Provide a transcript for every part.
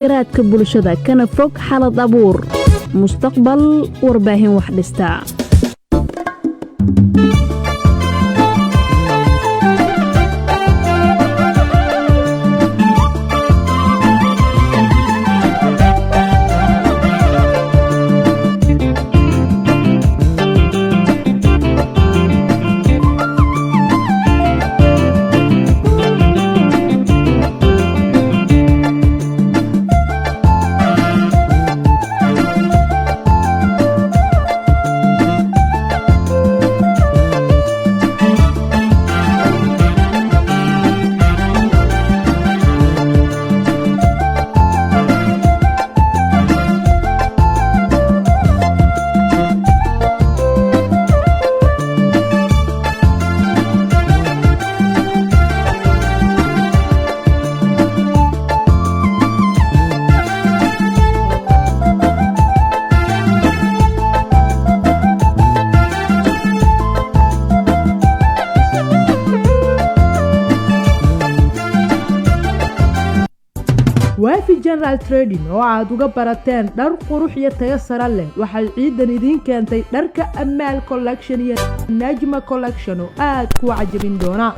garaadka bulshada kana fog xalad abuur mustaqbal warbaahin wax dhistaa. وافي جنرال تريدين oo aad uga barateen dhar qurux iyo tayo sare leh waxay ciidan idin keentay dharka Amal collection iyo Najma collection oo aad ku cajabin doona.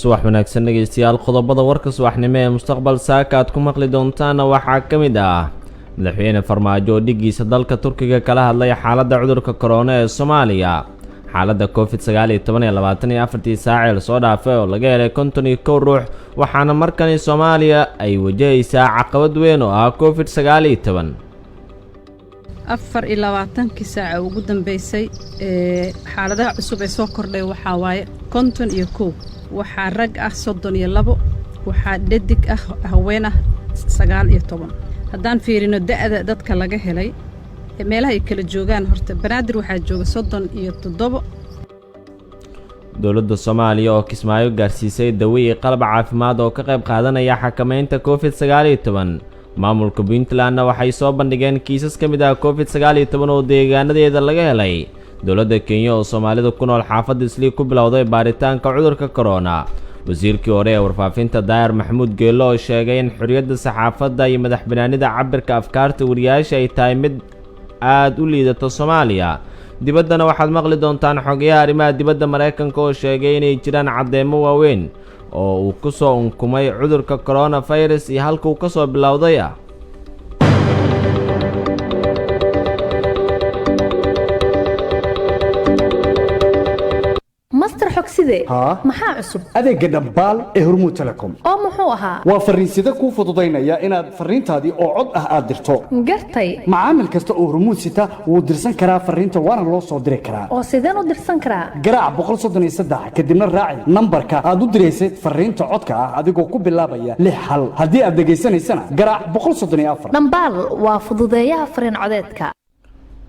subax wanaagsan dhageystayaal qodobada warka subaxnimo ee mustaqbal saaka aad ku maqli doontaan waxaa kamid ah madaxweyne Farmaajo dhigiisa dalka Turkiga kala hadlay xaaladda cudurka corona ee Soomaaliya. xaaladda COVID-19 saac ee soo dhaafay oo laga helay 51 ruux waxaana markan Soomaaliya ay wajahaysaa caqabad weyn oo ah COVID-19. 24 saac ugu dambeysay xaaladaha cusub ee soo kordhay waxa waaye 51 waxa rag ah 32 waxa dhadig ah haween ah 19 haddaan fiirino da'da dadka laga helay meelaha ay kala joogaan horta banaadir waxa jooga 37 dowladda Soomaaliya oo Kismaayo gaarsiisay daweey qalab caafimaad oo ka qayb qaadanaya xakamaynta COVID-19 maamulka Puntland waxay soo bandhigeen kiisas kamid ah COVID-19 oo deegaanadeeda laga helay dowladda Kenya oo Soomaalida ku nool xaafadda Islii ku bilowday baaritaanka cudurka corona wasiirkii hore ee warfaafinta Daayir Maxamuud Geelo oo sheegay in xuriyadda saxaafadda iyo madaxbannaanida cabirka afkaarta wariyaasha ay tahay mid aad u liidato Soomaaliya. dibaddana waxaad maqli doontaan xogayaha arrimaha dibadda Mareykanka oo sheegay inay jiraan cadeymo waaweyn oo uu ku soo unkumay cudurka coronavirus iyo halka uu ka soo bilowday. master xogside maxaa cusub adeega dhambaal ee Hormuud Telecom oo muxuu ahaa waa fariinsida ku fududeynaya inaad fariintaadii oo cod ah aad dirto gartay macaamil kasta oo Hormuud sita wuu dirsan karaa fariinta waana loo soo diri karaa oo sideen u dirsan karaa garaac 133 kadibna raaci nambarka aad u direysay fariinta codka ah adigoo ku bilaabaya 6 hal haddii aad dhageysanaysana garaac 134 dhambaal waa fududeeyaha fariin codeedka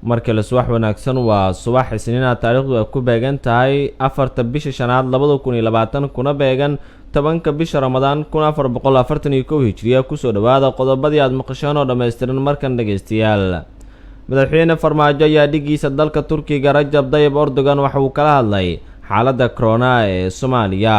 markii la subax wanaagsan waa subax isniina taariikhdu ay ku beegan tahay 4 bisha shanaad 2020 kuna beegan 10 bisha Ramadaan 1441 hijriya ku soo dhawaada qodobadii aad maqasheen oo dhameystiran markan dhageystayaal madaxweyne Farmaajo ayaa dhigiisa dalka Turkiga Rajab Tayyip Erdogan waxa uu kala hadlay xaaladda corona ee Soomaaliya.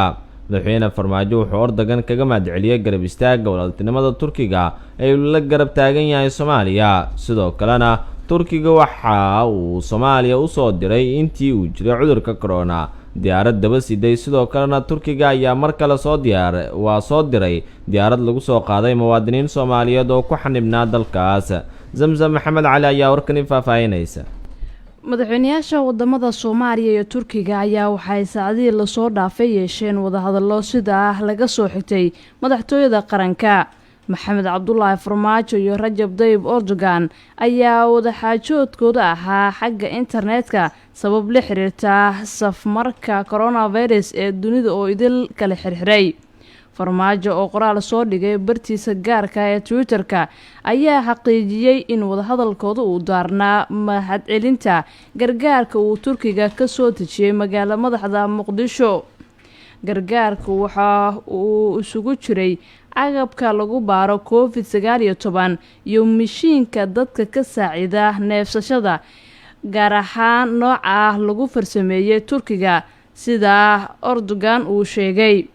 madaxweyne Farmaajo wuxuu Erdogan kaga mahadceliyay garab istaagga walaaltinimada Turkiga ee la garab taagan yahay Soomaaliya sidoo kalena Turkiga waxa uu Soomaaliya u soo diray intii uu jiray cudurka corona diyaarad daba siday sidoo kalena Turkiga ayaa mar kale soo diray diyaarad lagu soo qaaday muwaadiniin Soomaaliyeed oo ku xanibnaa dalkaas. Zamzam Maxamed Cali ayaa warkan faafaynaysa. madaxweynayaasha wadamada Soomaaliya iyo Turkiga ayaa waxay saacadii la soo dhaafay yeesheen wadahadallo sida laga soo xigtay madaxtooyada qaranka. maxamed cabdullaahi Farmaajo iyo Rajab Tayyip Erdogan ayaa wadaxaajoodkooda ahaa xagga internetka sabab la xiriirta safmarka coronavirus ee dunida oo idil kala xirxiray. Farmaajo oo qoraal soo dhigay bartiisa gaarka ee Twitter-ka ayaa xaqiijiyay in wadahadalkooda uu daarnaa mahadcelinta gargaarka uu Turkiga ka soo dejiyay magaalada madaxda Muqdisho. gargaarku waxa uu isugu jiray agabka lagu baaro COVID-19 iyo mishiinka dadka ka saacida neefsashada gaar ahaan nooca lagu farsameeyay Turkiga sida Erdogan uu sheegay.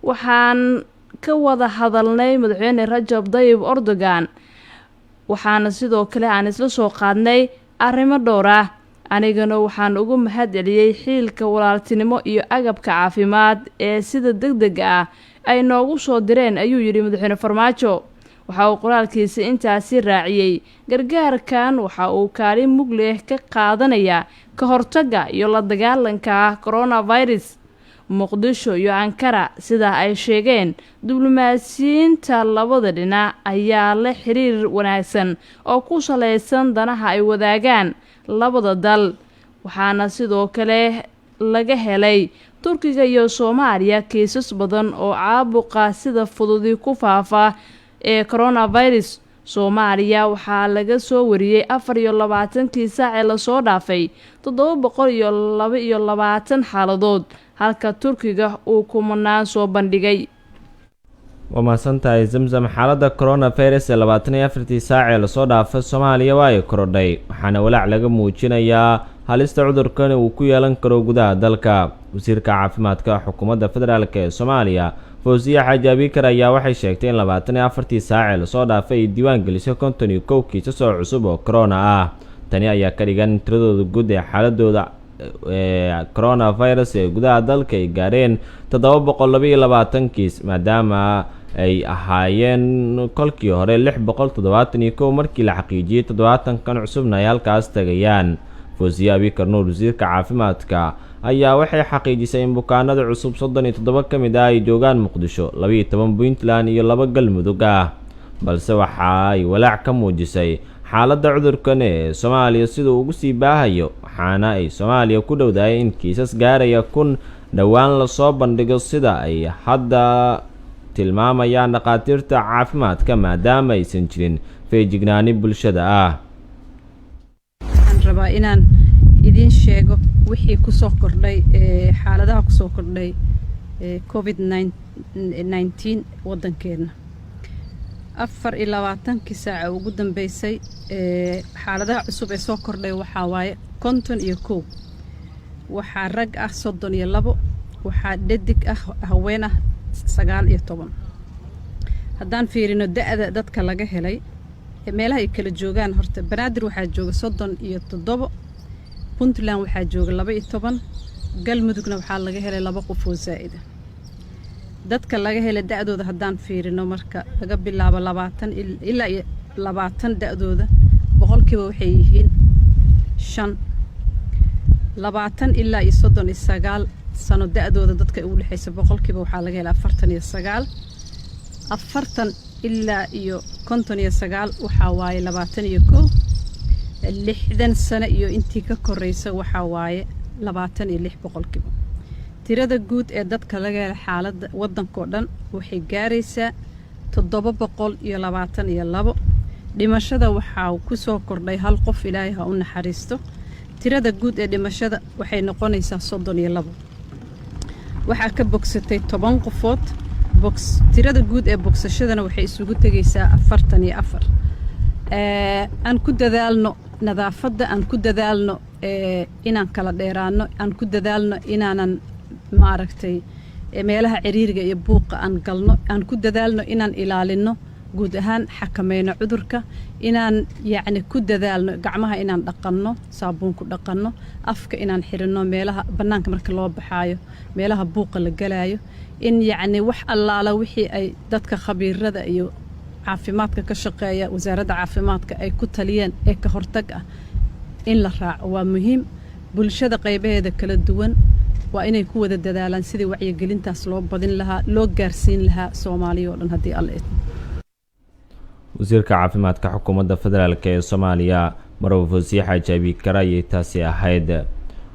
waxaan ka wada hadalnay madaxweyne Rajab Tayyip Erdogan waxaana sidoo kale aan isla soo qaadnay arrimo dhowr ah anigana waxaan ugu mahadceliyay xiilka walaaltinimo iyo agabka caafimaad ee sida degdega ah ay noogu soo direen ayuu yiri madaxweyne Farmaajo waxa uu qoraalkiisa intaasi raaciyay gargaarkan waxa uu kaalin mug leh ka qaadanaya ka hortagga iyo la dagaalanka coronavirus Muqdisho iyo Ankara sida ay sheegeen diblomaasiyiinta labada dhinac ayaa la xiriir wanaagsan oo ku saleysan danaha ay wadaagaan labada dal waxaana sidoo kale laga helay Turkiga iyo Soomaaliya kiisas badan oo caabuqa sida fududi ku faafa ee coronavirus Soomaaliya waxaa laga soo wariyay 24 saac ee la soo dhaafay 722 xaaladood halka Turkiga uu kumanaan soo bandhigay وماسنتاي زمزم xaaladda coronavirus ee 24 saac ee la soo dhaafay Soomaaliya waa ay korodhay waxaana walaac laga muujinayaa halista cudurkan uu ku yeelan karo gudaha dalka wasiirka caafimaadka xukuumadda federaalka ee Soomaaliya Fawziya Xaaji Abikar ayaa waxay sheegtay in 24 saac ee la soo dhaafay ay diiwaan gelisay 51 kiisas oo cusub oo corona ah tani ayaa ka dhigan tiradooda guud ee xaaladooda coronavirus ee gudaha dalka ay gaareen 722 kiis maadaama ay ahaayeen kolkii hore 671 markii la xaqiijiyay 70 kan cusubna ay halkaas tagayaan Fawziya Abikar Nuur wasiirka caafimaadka ayaa waxay xaqiijisay in bukaanada cusub 37 kamid ah ay joogaan Muqdisho 12 Puntland iyo 2 Galmudug ah balse waxa ay walaac ka muujisay xaaladda cudurkan ee Soomaaliya sida uu ugu sii baahayo waxaana ay Soomaaliya ku dhowdahay in kiisas gaaraya 1000 dhawaan la soo bandhigo sida ay hadda tilmaamayaan dhaqaatiirta caafimaadka maadaama aysan jirin feejignaani bulshada ah waxaan rabaa inaan idin sheego wixii ku soo kordhay xaaladaha ku soo kordhay COVID-19 wadankeena 24 saac ugu dambeysay xaaladaha cusub ee soo kordhay waxa waaye 51 waxaa rag ah 32 waxaa dhadig ah haween ah 19 haddaan fiirino da'da dadka laga helay meelaha ay kala joogaan horta Banaadir waxaa jooga 37 Puntland waxaa jooga 12 Galmudugna waxaa laga helay 2 qof oo zaa'id ah dadka laga helay da'dooda haddaan fiirino marka laga bilaabo 20 ilaa 20 da'dooda boqolkiiba waxay yihiin 5 20 ilaa 39 sano da'dooda dadka u dhaxaysa boqolkiiba waxaa laga helay 49 40 ilaa 59 waxaa waaye 21 60 sano iyo intii ka koreysa waxaa waaye 26 boqolkiiba tirada guud ee dadka laga helay xaaladda wadanka dhan waxay gaaraysaa 722 dhimashada waxaa ku soo kordhay hal qof Ilaahay ha u naxariisto tirada guud ee dhimashada waxay noqonaysaa 32 waxaa ka bogsatay 10 qofood tirada guud ee bogsashadana waxay isugu tagaysaa 44 aan ku dadaalno nadaafadda aan ku dadaalno inaan kala dheeraano aan ku dadaalno inaanan maaragtay meelaha ciriiriga iyo buuqa aan galno aan ku dadaalno inaan ilaalino guud ahaan xakameeyno cudurka inaan yacni ku dadaalno gacmaha inaan dhaqanno saabuun ku dhaqanno afka inaan xirino meelaha banaanka marka loo baxaayo meelaha buuqa la galaayo in yacni wax allaala wixii ay dadka khabiirada iyo caafimaadka ka shaqeeya wasaaradda caafimaadka ay ku taliyeen ee ka hortag ah in la raaco waa muhiim bulshada qaybaheeda kala duwan waa inay ku wada dadaalaan sidii wacyigelintaas loo badin lahaa loo gaarsiin lahaa Soomaaliya oo dhan haddii alla idmo wasiirka caafimaadka xukuumadda federaalka ee Soomaaliya Marwo Fawziya Xaaji Abikar ayay taasi ahayd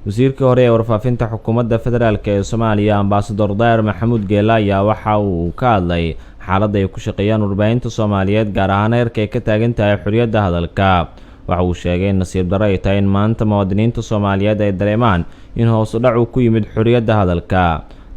wasiirkii hore ee warfaafinta xukuumadda federaalka ee Soomaaliya Ambassador Daahir Maxamuud Geela ayaa waxa uu ka hadlay xaaladda ay ku shaqeeyaan warbaahinta Soomaaliyeed gaar ahaan heerka ay ka taagan tahay xorriyadda hadalka waxa uu sheegay in nasiib darro ay tahay in maanta muwaadiniinta Soomaaliyeed ay dareemaan in hoos u dhac ku yimid xorriyadda hadalka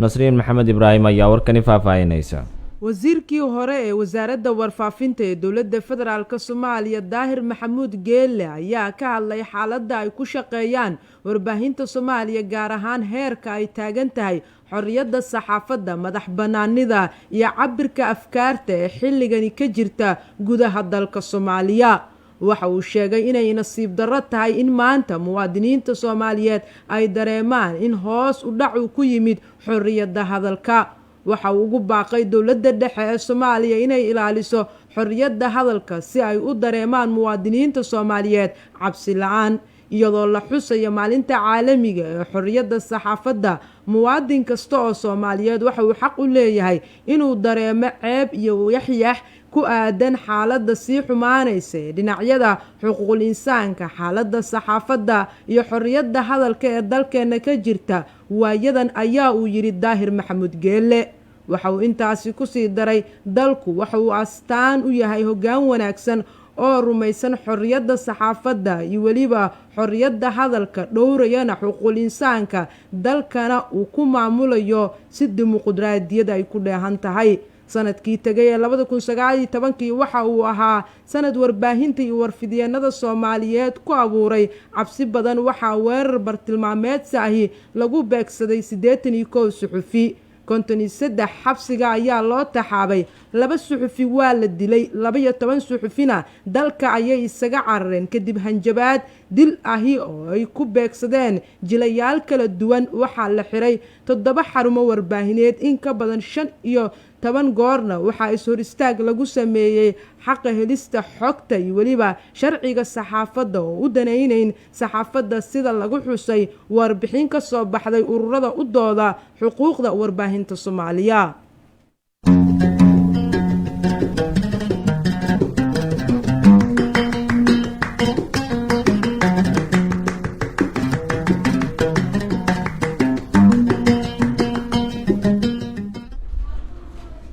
Nasriin Maxamed Ibraahim ayaa warkani faahfaahinaysa wasiirkii hore ee wasaaradda warfaafinta ee dowladda federaalk soomaaliya daahir maxamuud geelle ayaa ka hadlay xaaladda ay ku shaqeeyaan warbaahinta soomaaliya gaar ahaan heerka ay taagan tahay xorriyadda saxaafadda madax bannaanida iyo cabirka afkaarta ee xilligani ka jirta gudaha dalka soomaaliya waxa uu sheegay inay nasiib darro tahay in maanta muwaadiniinta soomaaliyeed ay dareemaan in hoos u dhac uu ku yimid xorriyadda hadalka waxa uu ugu baaqay dowladda dhexe ee soomaaliya inay ilaaliso xorriyadda hadalka si ay u dareemaan muwaadiniinta soomaaliyeed cabsi la-aan iyadoo la xusayo maalinta caalamiga ee xorriyadda saxaafadda muwaadin kasta oo soomaaliyeed waxa uu xaq u leeyahay inuu dareemo ceeb iyo yaxyax ku aadan xaaladda sii xumaanaysa ee dhinacyada xuquuqul insaanka xaaladda saxaafadda iyo xorriyadda hadalka ee dalkeena ka jirta waayadan ayaa uu yidhi daahir maxamuud geelle waxa uu intaasi kusii daray dalku waxa uu astaan u yahay hoggaan wanaagsan oo rumaysan xorriyadda saxaafadda iyo weliba xorriyadda hadalka dhowrayana xuquuqul insaanka dalkana uu ku maamulayo si dimuqraadiyad ay ku dheehan tahay sanadkii tegay ee 2019 waxa uu ahaa sanad warbaahinta iyo warfidyeennada soomaaliyeed ku abuuray cabsi badan waxaa weerar bartilmaameedsi ahi lagu beegsaday 81 suxufi 53 xabsiga ayaa loo taxaabay 2 suxufi waa la dilay 12 suxufina dalka ayay isaga carareen kadib hanjabaad dil ahi oo ay ku beegsadeen jilayaal kala duwan waxaa la xiray 7 xarumo warbaahineed in ka badan 15 goorna waxaa is-hor istaag lagu sameeyey xaqa helista xogta iyo weliba sharciga saxaafadda oo u danaynayn saxaafadda sida lagu xusay warbixin ka soo baxday ururada u dooda xuquuqda warbaahinta soomaaliya.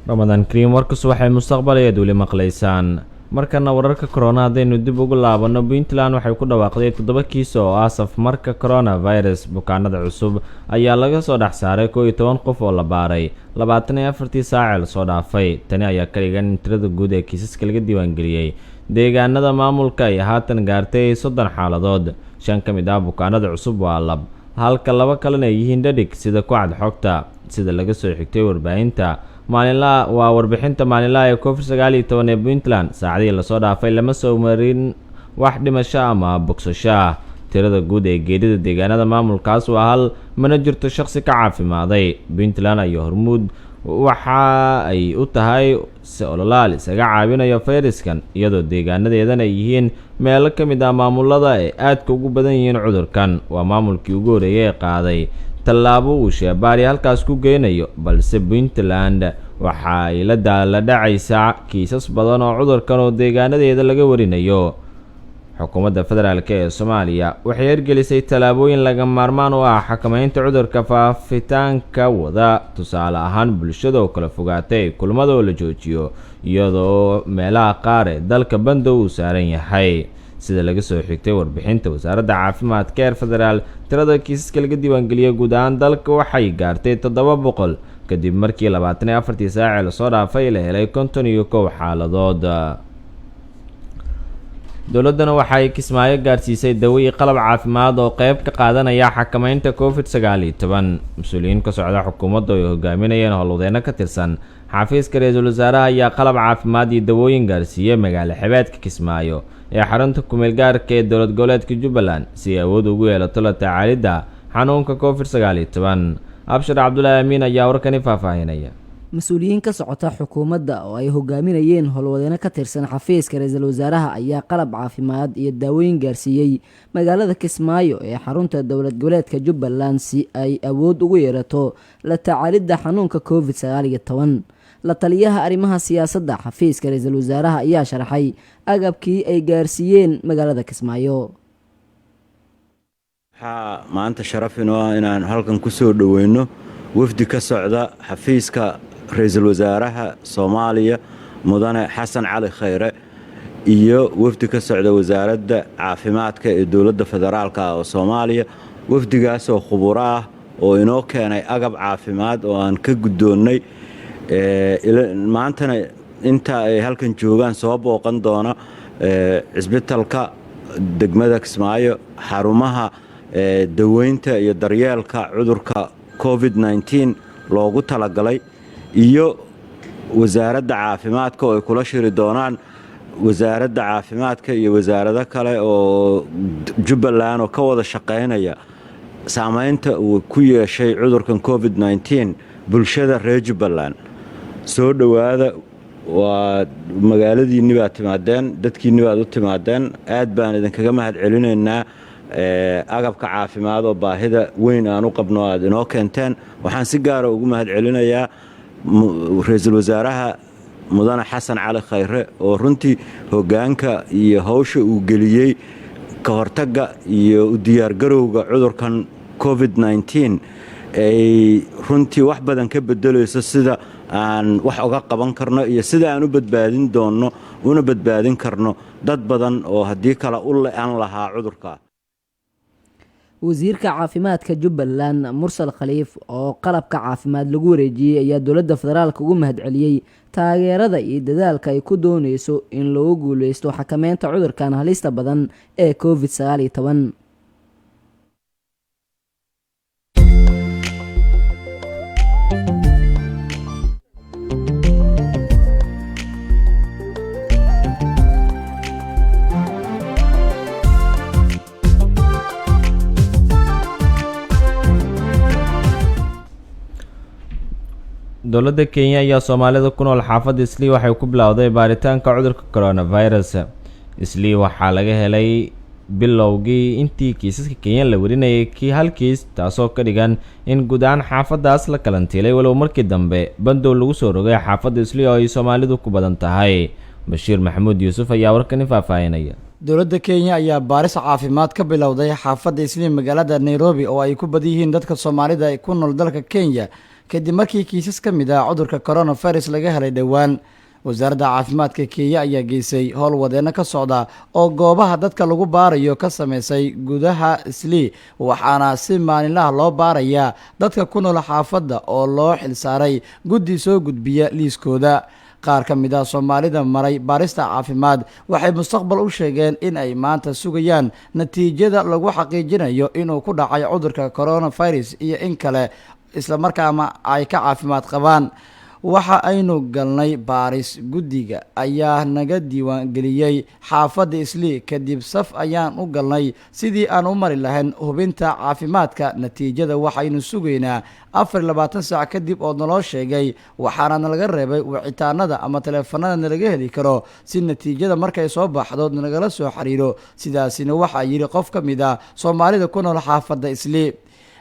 ramadan kariim warkaas waxay mustaqbalayeed weli maqlaysaan markana wararka corona haddaynu dib ugu laabanno puntland waxay ku dhawaaqday 7 kiis oo ah safmarka coronavirus bukaanada cusub ayaa laga soo dhex saaray 11 qof oo la baaray 24 saac lasoo dhaafay tani ayaa ka dhigan in tirada guud ee kiisaska laga diiwaangeliyey deegaanada maamulka ay haatan gaartay 30 xaaladood 5 ka mid ah bukaanada cusub waa lab halka 2 kalena ay yihiin dhadig sida ku cad xogta sida laga soo xigtay warbaahinta maalinlaha waa warbixinta maalinlaha ee COVID-19 ee Puntland saacadii lasoo dhaafay lama soo marin wax dhimasho ama bogsasho ah tirada guud ee geerida deegaanada maamulkaas waa hal mana jirto shakhsi ka caafimaaday Puntland iyo hormuud waxa ay u tahay si ololaal isaga caawinayo fayraskan iyadoo deegaanadeedan ay yihiin meelo ka mid ah maamulada ay aadka ugu badan yihiin cudurkan waa maamulkii ugu horeeyay ee qaaday tallaabo uu sheebaari halkaas ku geynayo balse Puntland waxa ay la dhacaysaa kiisas badan oo cudurkan oo deegaanadeeda laga warinayo xukuumadda federaalk ee Soomaaliya waxay hirgelisay tallaabooyin laga maarmaan u ah xakamaynta cudurka faafitaanka wada tusaale ahaan bulshada oo kala fogaatay kulmada oo la joojiyo iyadoo meelaha qaar ee dalka bandow uu saaran yahay sida laga soo xigtay warbixinta wasaaradda caafimaadka ee federaal tirada kiisaska laga diiwaangeliyay guud ahaan dalka waxay gaartay 700 kadib markii 24 saac lasoo dhaafay la helay 51 xaaladood dowladana waxay Kismaayo gaarsiisay dawo iyo qalab caafimaad oo qayb ka qaadanaya xakamaynta COVID-19 mas'uuliyiin ka socda xukuumadda oo hogaaminayeen howlwadeeno ka tirsan xafiiska ra'iisul wasaaraha ayaa qalab caafimaad iyo dawooyin gaarsiiyay magaalo xebeedka Kismaayo ee xarunta kumeel gaarka ee dowlad goboleedka Jubbaland si ay awood ugu yeelato la tacaalidda xanuunka COVID-19 Abshir Cabdullaahi Amiin ayaa warkani faahfaahinaya mas-uuliyiin ka socota xukuumadda oo ay hogaaminayeen howlwadeeno ka tirsan xafiiska ra'iisul wasaaraha ayaa qalab caafimaad iyo daawooyin gaarsiiyey magaalada Kismaayo ee xarunta dowlad goboleedka Jubbaland si ay awood ugu yeelato la tacaalidda xanuunka COVID-19 la taliyaha arrimaha siyaasadda xafiiska ra'iisul wasaaraha ayaa sharaxay agabkii ay gaarsiiyeen magaalada Kismaayo waxaa maanta sharaf inoo ah inaan halkan ku soo dhoweyno wafdi ka socda xafiiska ra'iisul wasaaraha Soomaaliya mudane Xasan Cali Khayre iyo wafdi ka socda wasaaradda caafimaadka ee dowladda federaalka oo Soomaaliya wafdigaas oo khubaro ah oo inoo keenay agab caafimaad oo aan ka guddoonnay maantana inta ay halkan joogaan soo booqan doona cisbitalka degmada Kismaayo, xarumaha daweynta iyo daryeelka cudurka COVID-19 loogu talagalay, iyo wasaaradda caafimaadka oo ay kula shiri doonaan wasaaradda caafimaadka iyo wasaarado kale oo Jubbaland oo ka wada shaqeynaya saamaynta uu ku yeeshay cudurkan COVID-19 bulshada reer Jubbaland. soo dhawaada, waa magaaladiinni baad timaadeen, dadkiinni baad u timaadeen. aad baan idinkaga mahad celinaynaa agabka caafimaad oo baahida weyn aan u qabno aad inoo keenteen. waxaan si gaara ugu mahad celinayaa ra'iisul wasaaraha mudane xasan cali khayre oo runtii hoggaanka iyo hawsha uu geliyey ka hortagga iyo u diyaargarowga cudurkan COVID-19 ay runtii wax badan ka bedelayso sida aan wax uga qaban karno iyo sida aan u badbaadin doonno una badbaadin karno dad badan oo haddii kale u le'an lahaa cudurka. wasiirka caafimaadka Jubbaland Mursal Khaliif oo qalabka caafimaad lagu wareejiyay ayaa dowladda federaalka ugu mahad celiyay taageerada iyo dadaalka ay ku doonayso in loo guuleysto xakameynta cudurkan halista badan ee COVID-19. dowladda Kenya ayaa Soomaalida ku nool xaafadda Islii waxay ku bilowday baaritaanka cudurka coronavirus. Islii waxaa laga helay bilowgii intii kiisaska Kenya la warinayay hal kiis, taasoo ka dhigan in guud ahaan xaafaddaas la kalantiilay walow markii dambe bandow lagu soo rogay xaafadda Islii oo ay Soomaalidu ku badan tahay. Bashiir Maxamuud Yuusuf ayaa warkan faahfaahinaya. dowladda Kenya ayaa baaris caafimaad ka bilowday xaafadda Islii magaalada Nairobi oo ay ku badan yihiin dadka Soomaalida ee ku nool dalka Kenya kadib markii kiisas ka mid ah cudurka coronavirus laga helay dhowaan. wasaaradda caafimaadka Kenya ayaa geysay howlwadeeno ka socda oo goobaha dadka lagu baarayo ka sameysay gudaha Islii, waxaana si maalinlaha loo baarayaa dadka ku nool xaafadda oo loo xilsaaray guddi soo gudbiya liiskooda. qaar ka mid ah Soomaalida maray baarista caafimaad waxay mustaqbal u sheegeen in ay maanta sugayaan natiijada lagu xaqiijinayo inuu ku dhacay cudurka coronavirus iyo in kale, isla markaana ay ka caafimaad qabaan. waxa aynu galnay baaris, guddiga ayaa naga diiwaan geliyey xaafadda Islii, kadib saf ayaan u galnay sidii aan u mari lahayn hubinta caafimaadka. natiijada waxaynu sugaynaa 24 saac kadib oo naloo sheegay, waxaana nalaga reebay wicitaanada ama taleefanada nalaga heli karo si natiijada markay soo baxdo nagala soo xiriiro. sidaasina waxaa yidhi qof ka mid ah Soomaalida ku nool xaafadda Islii.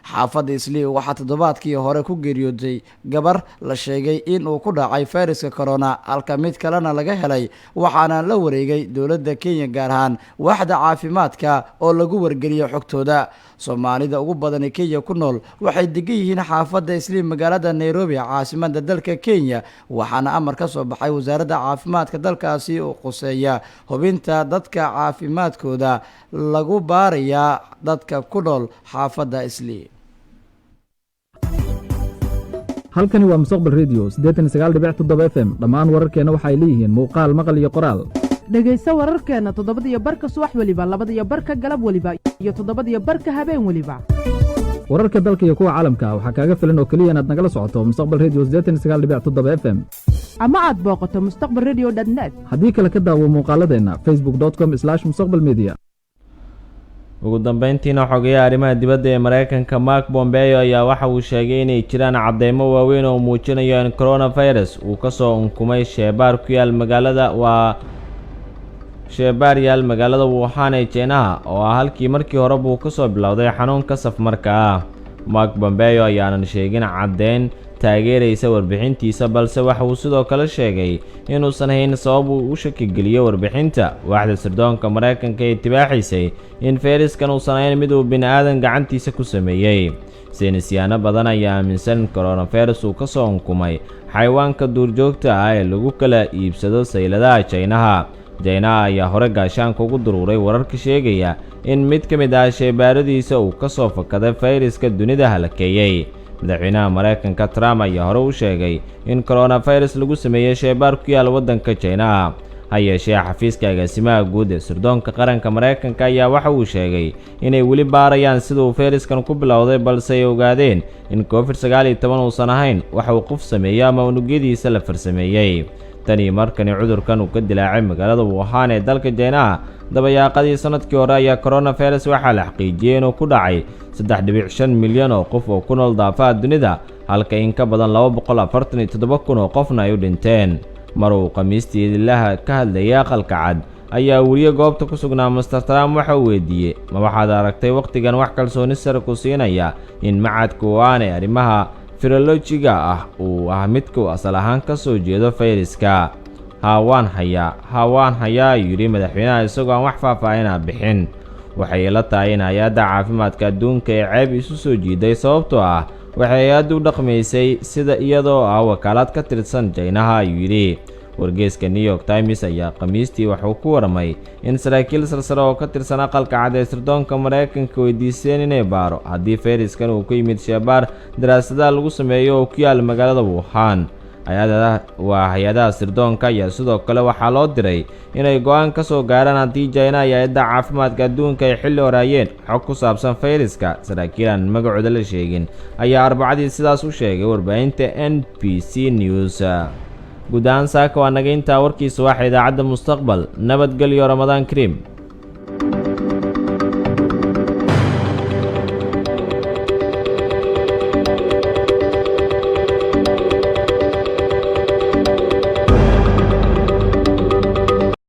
xaafadda Islii waxaa toddobaadkii hore ku geeriyooday gabar la sheegay in uu ku dhacay fayraska corona, halka mid kalena laga helay, waxaana la wareegay dowladda Kenya gaar ahaan waaxda caafimaadka oo lagu wargeliyo xogtooda. Soomaalida ugu badan ee Kenya ku nool waxay degan yihiin xaafadda Islii magaalada Nairobi caasimadda dalka Kenya, waxaana amar ka soo baxay wasaaradda caafimaadka dalkaasi oo quseeya hubinta dadka caafimaadkooda lagu baarayaa dadka ku nool xaafadda Islii. halkani waa Mustaqbal Radio 89.7 FM. dhammaan wararkeena waxay leeyihiin muuqaal, maqal iyo qoraal. dhegayso wararkeena 7:00 subax waliba, 2:00 galab waliba iyo 7:00 habeen waliba. wararka dalka iyo kuwa caalamka waxaa kaaga filan oo kaliya inaad nagala socoto Mustaqbal Radio 89.7 FM ama aad booqato mustaqbalradio.net. haddii kale ka daawo muuqaaladeena facebook.com/mustaqbalmedia. ugu dambeyntiina xogeyaha arrimaha dibadda ee Mareykanka Mark Pompeo ayaa waxa uu sheegay inay jiraan cadeymo waaweyn oo muujinaya in coronavirus uu ka soo unkumay sheebaar ku yaal magaalada Wuhan ee China oo ah halkii markii hore buu ka soo bilowday xanuunka safmarka ah. Mark Pompeo ayaanan sheegin cadeyn taageeraysa warbixintiisa, balse waxa uu sidoo kale sheegay inuusan hayn sabab uu u shaki geliyo warbixinta. waaxda sirdoonka Mareykanka ee tibaaxisay in fayraskan uusan ahayn mid uu bini'aadan gacantiisa ku sameeyay. saynisyaano badan ayaa aaminsan in coronavirus uu ka soo unkumay xayawaanka duurjoogta ah ee lagu kala iibsado sayladaha Chinaha. China ayaa hore gaashaanka ugu duruuray wararka sheegaya in mid ka mid ah shaybaaradiisa uu ka soo fakaday fayraska dunida halakeeyay. madaxweynaha maraykanka Trump ayaa hore u sheegay in coronavirus lagu sameeyey shaybaar ku yaal waddanka China. ha yeeshee xafiiska agaasimaha guud ee sirdoonka qaranka maraykanka ayaa waxa uu sheegay inay weli baarayaan sida uu fayraskan ku bilowday, balse ay ogaadeen in COVID-19 uusan ahayn waxa uu qof sameeyey ama unugyadiisa la farsameeyey. tani markani cudurkan uu ka dilaacay magaalada Wuhan ee dalka China dabayaaqadii sanadkii hore ayaa coronavirus waxaa la xaqiijiyey inuu ku dhacay 3.5 milyan oo qof oo ku nool daafaha dunida, halka in ka badan 247 kun oo qofna ay u dhinteen. mar uu khamiistii ilaha ka hadlayay aqalka cad ayaa weliya goobta ku sugnaa Mr. Trump waxa uu weydiiyey ma waxaad aragtay waqtigan wax kalsooni sare ku siinaya in macadku aanay arrimaha virologiga ah uu midku asal ahaan ka soo jeedo fayraska. hawaan hayaa yiri madaxweynaha isagoo aan wax faahfaahin bixin. waxay la tahay in hay'adda caafimaadka adduunka ee ceeb isu soo jiiday sababtoo ah waxay aad u dhaqmaysay sida iyadoo wakaalad ka tirsan China ayuu yiri. wargeyska New York Times ayaa khamiistii wuxuu ku warmay in saraakiil sarsare oo ka tirsan aqalka cad ee sirdoonka Mareykanka weydiisteen inay baaro haddii fayraskan uu ka yimid shaybaar daraasadaha lagu sameeyo oo ku yaal magaalada Wuhan. hay-adaha sirdoonka ayaa sidoo kale waxaa loo diray inay go'aan ka soo gaaraan haddii China iyo hay'adda caafimaadka adduunka ay xilli horaayeen xog ku saabsan fayraska. saraakiil aan magacooda la sheegin ayaa Arbacadii sidaas u sheegay warbaahinta NBC News. guud ahaan saaka waa naga intaa warkiisa waxa idaacadda Mustaqbal. nabadgelyo Ramadaan Kariim.